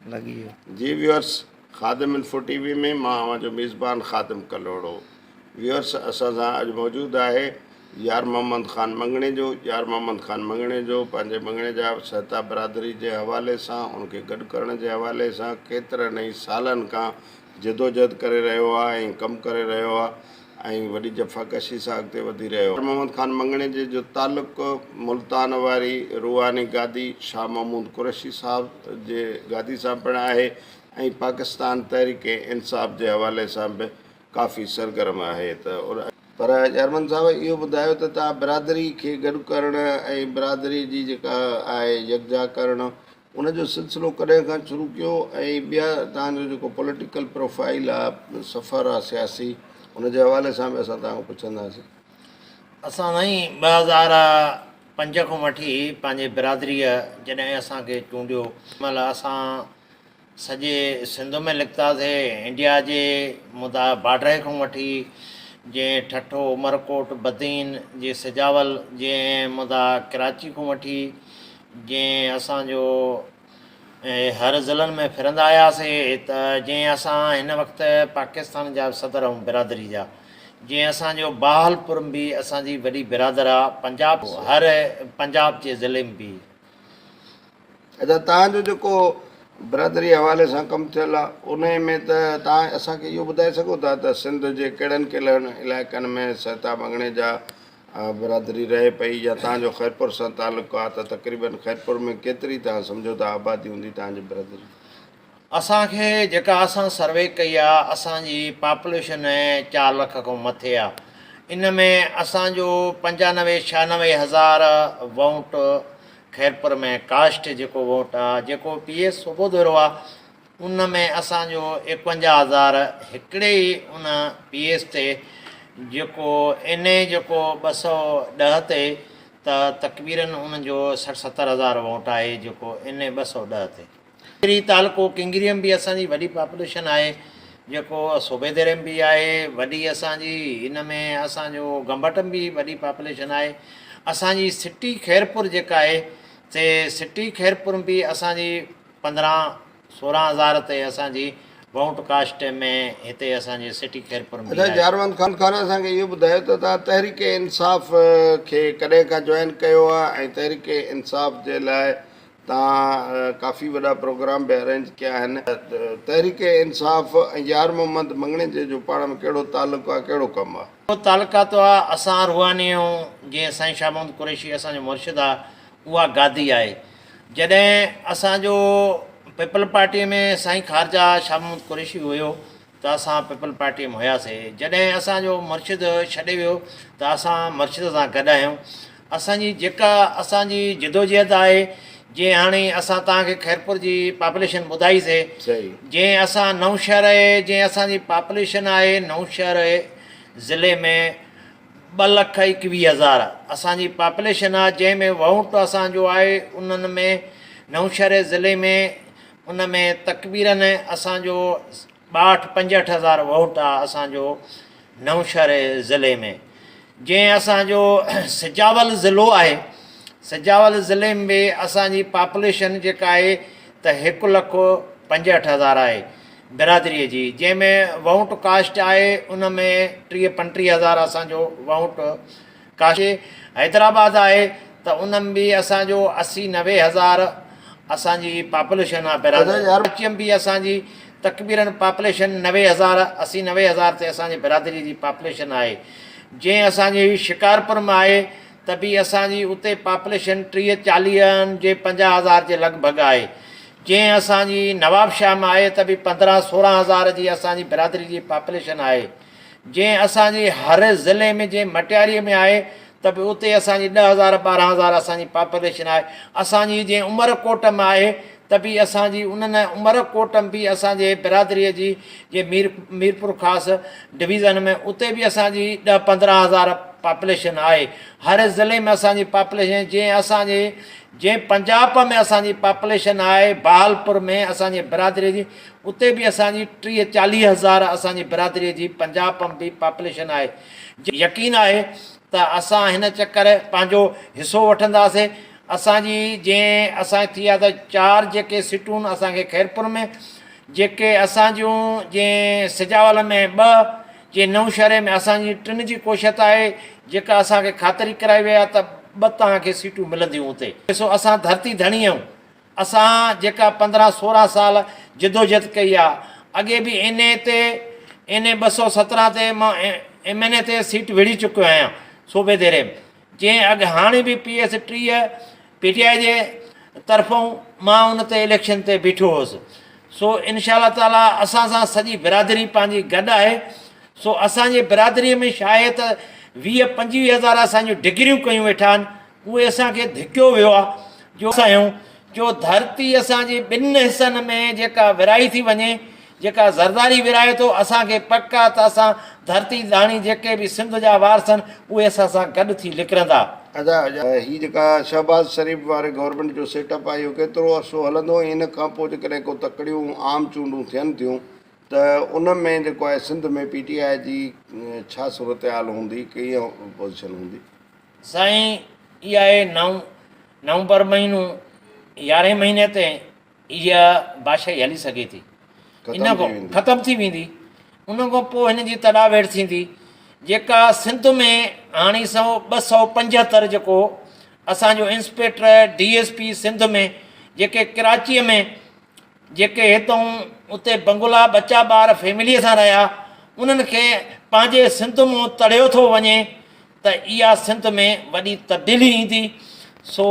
लगी जी viewers, ख़ादिम info TV में मां जो मेज़बान ख़ादिम कलोड़ो। व्यूअर्स, असां सां अॼु मौजूदु आहे यार मोहम्मद ख़ान मंगणे जो। यार मोहम्मद ख़ान मंगणे जो पंहिंजे मंगणे जा सहता बिरादरी जे हवाले सां, उनखे गॾु करण जे हवाले सां केतिरनि ई सालनि खां जदोजहद करे रहियो आहे ऐं कमु करे रहियो आहे ऐं वॾी जफ़ाकशी सां अॻिते वधी रहियो आहे। मोहम्मद ख़ान मंगणे जे जो तालुक़ु मुल्तान वारी रूहानी गादी शाह महमूद कुरैशी साहब जे गादी सां पिणु आहे ऐं पाकिस्तान तहरीक इंसाफ़ जे हवाले सां बि काफ़ी सरगर्म आहे। पर जर्मन साहब, इहो ॿुधायो त तव्हां बिरादरी खे गॾु करणु ऐं बिरादरी जी जेका आहे यकजा करणु, उनजो सिलसिलो कॾहिं खां शुरू कयो ऐं ॿिया तव्हांजो जेको पॉलिटिकल प्रोफाइल आहे, सफ़र आहे सियासी, उनजे हवाले सां बि असां तव्हांखां पुछंदासीं। असां साईं 2005 खां वठी पंहिंजे बिरादरीअ जॾहिं असांखे चूंडियो, महिल असां सॼे सिंध में लिखतासीं। इंडिया जे मुदा बॉर्डर खां वठी जंहिं ठठो, उमरकोट, बदीन जे सिजावल, जंहिं मुदा कराची खां वठी जंहिं असांजो हर ज़िलनि में फिरंदा आयासीं, त जंहिं असां हिन वक़्तु पाकिस्तान जा सदर ऐं बिरादरी जा, जीअं असांजो बहालपुर में बि असांजी वॾी बिरादर आहे, पंजाब हर पंजाब जे ज़िले में बि। अच्छा, तव्हांजो जेको बिरादरी हवाले सां कमु थियल आहे, उन में त तव्हां असांखे इहो ॿुधाए सघो था त सिंध जे कहिड़नि कहिड़नि इलाइक़नि में सहता मंगणे जा बिरादरी रहे पई, या तव्हांजो ख़ैरपुर सां तालुक़ु आहे त तक़रीबन ख़ैरपुर में केतिरी तव्हां सम्झो था आबादी हूंदी तव्हांजी बिरादरी? असांखे जेका असां सर्वे कई आहे, असांजी पॉपुलेशन 4 लख खां मथे आहे। इन में असांजो 95-96 हज़ार वोट ख़ैरपुर में कास्ट जेको वोट आहे, जेको PS सूबो दौरो आहे, उन में असांजो 51,000 हिकिड़े ई उन PS ते, जेको इन जेको 210 ते, त तक़रीबन उनजो 60-70 हज़ार वोट आहे जेको इन 210 ते। किंगरी तालुको, किंगरीअ में बि असांजी वॾी पॉपुलेशन आहे, जेको सूबेदारे में बि आहे वॾी असांजी। इन में असांजो गंबट में बि वॾी पॉपुलेशन आहे। असांजी सिटी ख़ैरपुर जेका आहे, ते सिटी ख़ैरपुर में बि असांजी 15-16 हज़ार ते असांजी वोट कास्ट में हिते असांजे सिटी ख़ैरपुर में। अच्छा, जारमन ख़ान असांखे इहो ॿुधायो त तव्हां तहरीक इंसाफ़ खे कॾहिं खां जॉइन कयो आहे, ऐं तहरीक इंसाफ़ जे लाइ तव्हां काफ़ी वॾा प्रोग्राम बि अरेंज कया आहिनि। तहरीक इंसाफ़ ऐं यार मोहम्मद मंगणे जे जो पाण में कहिड़ो तालुक़ु आहे, कहिड़ो कमु आहे? तालुकात आहे, असां रूहानी ऐं जीअं साईं शाह महमूद कुरैशी असांजो मुर्शिद आहे, उहा गादी आहे। जॾहिं असांजो पीपल पार्टीअ में साईं ख़ारजा शाह महमूद कुरैशी हुयो, त असां पीपल पार्टीअ में हुयासीं। जॾहिं असांजो मुर्शिद छॾे वियो, त असां मुर्शिद सां गॾु आहियूं। असांजी जेका असांजी जदोजहद आहे, जीअं हाणे असां तव्हांखे ख़ैरपुर जी पॉपुलेशन ॿुधाईसीं, जीअं असां नौशहर, जीअं असांजी पॉपुलेशन आहे नौशहर ज़िले में 2,21,000 असांजी पॉपुलेशन आहे, जंहिंमें वोट असांजो आहे उन्हनि में नौशहर ज़िले में, उन में तक़रीबन असांजो 62-65 हज़ार वोट आहे असांजो नौशहर ज़िले में। जीअं असांजो सिजावल ज़िलो आहे, सिजावल ज़िले में बि असांजी पॉपुलेशन जेका आहे त 1,65,000 आहे बिरादरीअ जी, जंहिंमें वोट कास्ट आहे उन में 30-35 हज़ार असांजो वोट कास्ट। हैदराबाद आहे त उन में बि असांजो 80-90 हज़ार असांजी पॉपुलेशन आहे बिरादरी। कराची में बि असांजी तक़रीबन पॉपुलेशन 90 हज़ार, 80-90 हज़ार ते असांजी बिरादरी जी पॉपुलेशन आहे। जीअं असांजी शिकारपुर में आहे, त बि असांजी उते पॉपुलेशन 30-40 जे 50 हज़ार जे लॻभॻि आहे। जीअं असांजी नवाबशाह में आहे, त बि 15-16 हज़ार जी असांजी बिरादरी जी पॉपुलेशन आहे। जीअं असांजी हर ज़िले में, जीअं मटियारीअ में आहे, त बि उते असांजी 10,000-12 हज़ार असांजी पॉपुलेशन आहे। असांजी जीअं उमरकोट में आहे, त बि असांजी उन्हनि उमरकोट में बि असांजे बिरादरीअ जी, जीअं मीरपुर ख़ासि डिवीज़न में, उते बि असांजी 10-15 हज़ार पॉपुलेशन आहे। हर ज़िले में असांजी पॉपुलेशन, जीअं पंजाब में असांजी पॉपुलेशन आहे, बहालपुर में असांजे बिरादरीअ जी, उते बि असांजी 30-40 हज़ार असांजी बिरादरीअ जी पंजाब में बि पॉपुलेशन आहे। यकीन आहे त असां हिन चकर पंहिंजो हिसो वठंदासीं असांजी जंहिं असां थी आहे त 4 जेके सीटूं आहिनि असांखे खैरपुर में, जेके असां जूं जंहिं सिजावल में 2, जे नवशहरे में असांजी 3 जी कोशिश आहे, जेका असांखे ख़ातिरी कराई वई आहे त 2 तव्हांखे सीटूं मिलंदियूं हुते। ॾिसो असां धरती धणी आहियूं, असां जेका 15-16 साल जिदोजहद कई आहे, अॻे बि इन 217 ते मां MNA ते सीट विड़ी चुकियो आहियां सूबे देरे में, जंहिं अॻु हाणे बि PS 30 PTI जे तरफ़ां मां उन ते इलेक्शन ते बीठो हुउसि। सो इनशा ताला असां सां सॼी बिरादरी पंहिंजी गॾु आहे। सो असांजे बिरादरीअ में छा आहे त 20-25 हज़ार असांजूं डिग्रियूं कयूं वेठा आहिनि, उहे असांखे धिकियो वियो आहे। जो असां जो धरती असांजी 2 हिसनि में जेका विराई थी वञे, जेका ज़रदारी विराए थो, असांखे पक आहे त असां धरती दाणी जेके बि सिंध जा वारस आहिनि उहे असां सां गॾु थी निकिरंदा। अच्छा, ही जेका शहबाज़ शरीफ़ वारे गवर्नमेंट जो सेटअप आहे इहो केतिरो अर्सो हलंदो? इन खां पोइ जेकॾहिं को तकड़ियूं आम चूंडूं थियनि थियूं त उन में जेको आहे सिंध में PTI जी छा सूरत हाल हूंदी, कीअं पोज़ीशन हूंदी? साईं, इहा आहे नवंबर महीनो 11 महीने ते इहा बादशाही हली सघे थी, इन खां ख़तमु थी वेंदी। उन खां पोइ हिन जी तॾावेड़ थींदी, जेका सिंध में हाणे 275 जेको असांजो इंस्पेक्टर DSP सिंध में, जेके कराचीअ में जेके हितां उते बंगला बचा ॿार फैमिलीअ सां रहिया, उन्हनि खे पंहिंजे सिंध मां तड़ियो थो वञे त इहा सिंध में वॾी तब्दीली ईंदी। सो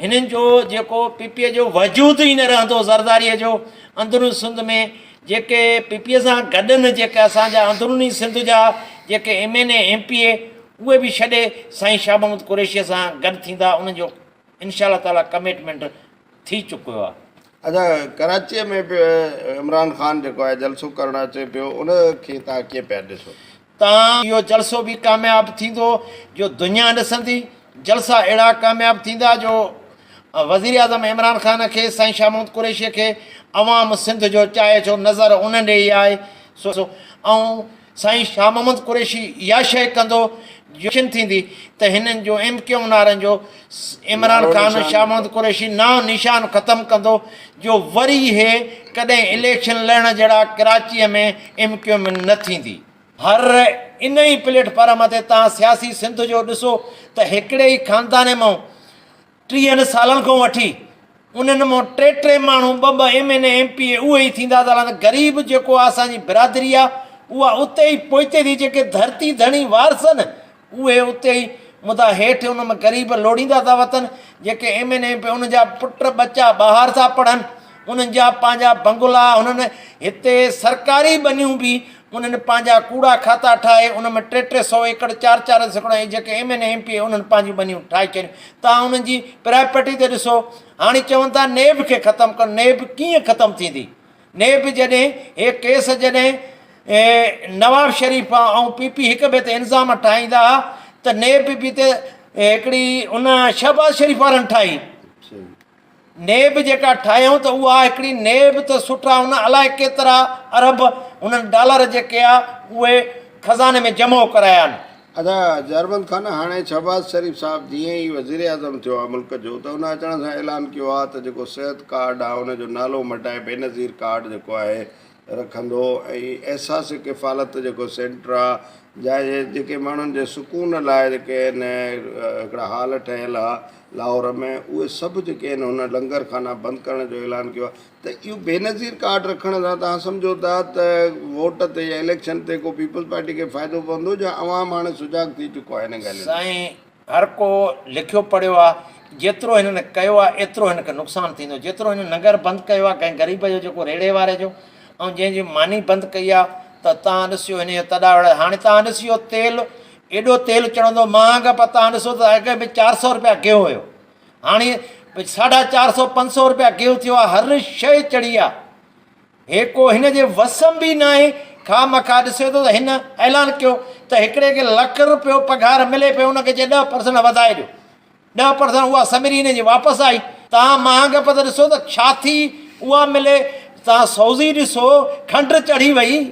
हिननि जो जेको PPA जो वजूद ई न रहंदो, ज़रदारीअ जो अंदरूनी सिंध में जेके PPA सां गॾु जेके असांजा अंदरूनी सिंध जा जेके MNA MPA उहे बि छॾे साईं शाह महमूद कुरैशीअ सां गॾु थींदा। उनजो इनशा ताला कमिटमेंट थी चुकियो आहे। अच्छा, कराचीअ में बि इमरान ख़ान जेको आहे जलसो करणु अचे पियो, उन खे तव्हां कीअं पिया ॾिसो? तव्हां इहो जलसो बि कामयाबु थींदो जो दुनिया ॾिसंदी, जलसा अहिड़ा कामयाबु थींदा जो वज़ीर आज़म इमरान ख़ान खे, साईं शाह महमूद कुरैशीअ खे अवाम सिंध जो चाहे छो नज़र उन ॾे ई आहे। ऐं साईं शाह महमूद कुरैशी इहा शइ कंदो जशन थींदी त हिननि जो MQ वारनि जो इमरान ख़ान शाह महमूद कुरैशी नाव निशान ख़तमु कंदो, जो वरी हे कॾहिं इलेक्शन लड़ण जहिड़ा कराचीअ में MQ में न थींदी। हर इन ई प्लेटफॉर्म ते तव्हां सियासी सिंध जो ॾिसो त हिकिड़े ई ख़ानदाने मां 30 सालनि खां वठी उन्हनि मां 3 माण्हू 2 MNA MPA उहे ई थींदा था हलनि। ग़रीब जेको आहे असांजी बिरादरी आहे उहा उते ई पहुचे थी, जेके धरती धणी वारस आहिनि उहे उते ई मुदा हेठि उन में ग़रीब लोड़ींदा था वतनि, जेके MNA MPA उन जा पुट बचा ॿाहिरि था पढ़नि, उन्हनि जा पंहिंजा बंगला, उन्हनि हिते सरकारी बनियूं बि उन्हनि पंहिंजा कूड़ा खाता ठाहे उन में 300 एकड़ 4 एकड़ जेके MNA MPA उन्हनि पंहिंजियूं बनियूं ठाहे छॾियूं। तव्हां उन्हनि जी प्रॉपर्टी ते ॾिसो, हाणे चवनि था नेब खे ख़तमु कनि। नेब कीअं ख़तमु थींदी? नेब जॾहिं हे केस जॾहिं नवाब शरीफ़ ऐं PP हिक ॿिए ते इल्ज़ाम ठाहींदा त नेब बि ते हिकिड़ी उन शहबाज़ शरीफ़ वारनि ठाही। नेब जेका ठाहियूं त उहा हिकिड़ी नेब त सुठा उन अलाए केतिरा अरब उन्हनि डॉलर जेके आहे उहे खज़ाने में जमो कराया आहिनि। अच्छा, जरमन ख़ान हाणे शहबाज़ शरीफ़ साहिबु जीअं ई वज़ीर आज़म थियो आहे मुल्क जो, त उन अचण सां ऐलान कयो आहे त जेको सिहत कार्ड आहे उनजो नालो मटाए बेनज़ीर कार्ड जेको आहे रखंदो, ऐं एहसास किफ़ालत जेको सेंटर आहे जा जेके माण्हुनि जे सुकून लाइ जेके आहिनि हिकिड़ा हॉल ठहियलु आहे लाहौर में, उहे सभु जेके आहिनि हुन लंगर खाना बंदि करण जो ऐलान कयो आहे। त इहो बेनज़ीर कार्ड रखण सां तव्हां सम्झो था त वोट ते या इलेक्शन ते को पीपल्स पार्टी खे फ़ाइदो पवंदो, या अवाम हाणे सुजाग थी चुको आहे हिन ॻाल्हि? साईं, हर को लिखियो पढ़ियो आहे, जेतिरो हिननि कयो आहे एतिरो हिनखे नुक़सानु थींदो। जेतिरो हिन नगर बंदि कयो आहे कंहिं ग़रीब जो जेको रेड़े वारे जो, ऐं जंहिंजी मानी बंदि कई आहे, त तव्हां ॾिसियो हिन जो तॾावड़। हाणे तव्हां ॾिसियो तेल, एॾो तेल चढ़ंदो महांग, पर तव्हां ॾिसो त अॻे में 400 रुपया गिहु हुयो, हाणे 450-500 रुपया गिहु थियो आहे। हर शइ चढ़ी आहे, हे को हिन जे वस बि न आहे। खा मखा ॾिसे थो त हिन ऐलान कयो त हिकिड़े खे ₹1,00,000 पघार मिले पियो, उनखे चए 10% वधाए ॾियो, 10% उहा समिरी हिन जी वापसि आई। तव्हां महांग पत ॾिसो त छा थी उहा मिले। तव्हां सौज़ी ॾिसो, खंडु चढ़ी वई,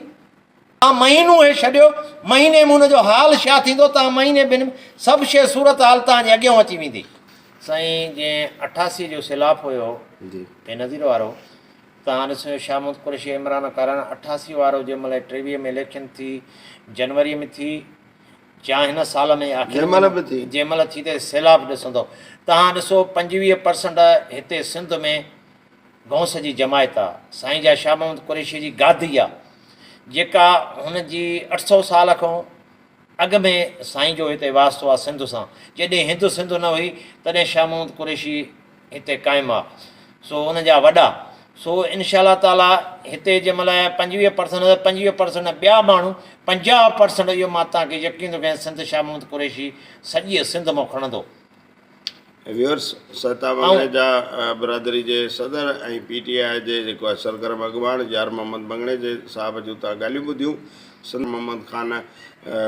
तव्हां महीनो हे छॾियो, महीने में हुनजो हाल छा थींदो? तव्हां महीने ॿिनि सभु शइ सूरत हाल तव्हांजे अॻियां अची वेंदी। साईं जीअं 88 जो सैलाब हुयो जी बेनज़ीर वारो, तव्हां ॾिसो शाह महमूद कुरैशी इमरान कारान 88 वारो जंहिं महिल 23 में इलेक्शन थी, जनवरी में थी, या हिन साल में आख़िर जंहिं महिल बि थी। जंहिं महिल थी त सैलाब ॾिसंदो। तव्हां ॾिसो 25% हिते सिंध में गौस जी जमायत आहे, साईं जा शाह महमूद कुरैशी जी गादी आहे, जेका हुन जी 800 साल खां अॻु में साईं जो हिते वास्तो आहे सिंध सां। जॾहिं हिंद सिंध न हुई तॾहिं शाह महमूद कुरैशी हिते क़ाइमु आहे, सो हुन जा वॾा। सो इनशा ताला हिते जंहिं महिल 25% ॿिया माण्हू 50% इहो मां तव्हांखे यकीन थो कयां सिंध शाह महमूद कुरैशी सॼी सिंध मां खणंदो। व्यूअर्स सतावंजाह जा बिरादरी जे सदर ऐं PTI जे जेको आहे सरगर्म अॻवान यार मोहम्मद मंगणे जे साहिब जूं तव्हां ॻाल्हियूं ॿुधियूं। सिंध मोहम्मद ख़ान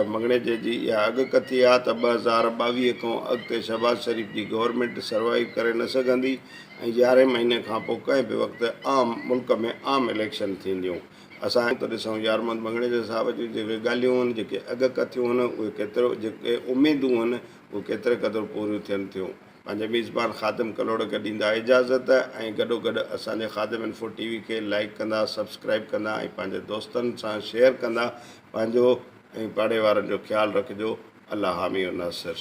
मंगणे जे जी इहा अॻकथी आहे त 2022 खां अॻिते शहबाज़ शरीफ़ जी गवर्नमेंट सर्वाइव करे न सघंदी ऐं 11 महीने खां पोइ कंहिं बि वक़्तु आम मुल्क में आम इलेक्शन थींदियूं। असां त ॾिसूं यार मोहम्मद मंगणे जे साहिब जूं जेके ॻाल्हियूं आहिनि, जेके अॻकथियूं आहिनि, उहे केतिरो जेके उमेदूं आहिनि उहे केतिरे क़दुरु पूरियूं थियनि थियूं। पंहिंजे मेज़बान ख़ादिम कलोड़ खे ॾींदा इजाज़त ऐं गॾोगॾु असांजे ख़ादिम इंफो TV खे लाइक कंदा, सब्सक्राइब कंदा ऐं पंहिंजे दोस्तनि सां शेयर कंदा। पंहिंजो ऐं पाड़े वारनि जो ख़्यालु रखिजो। अल्लाह हामी व नासिर।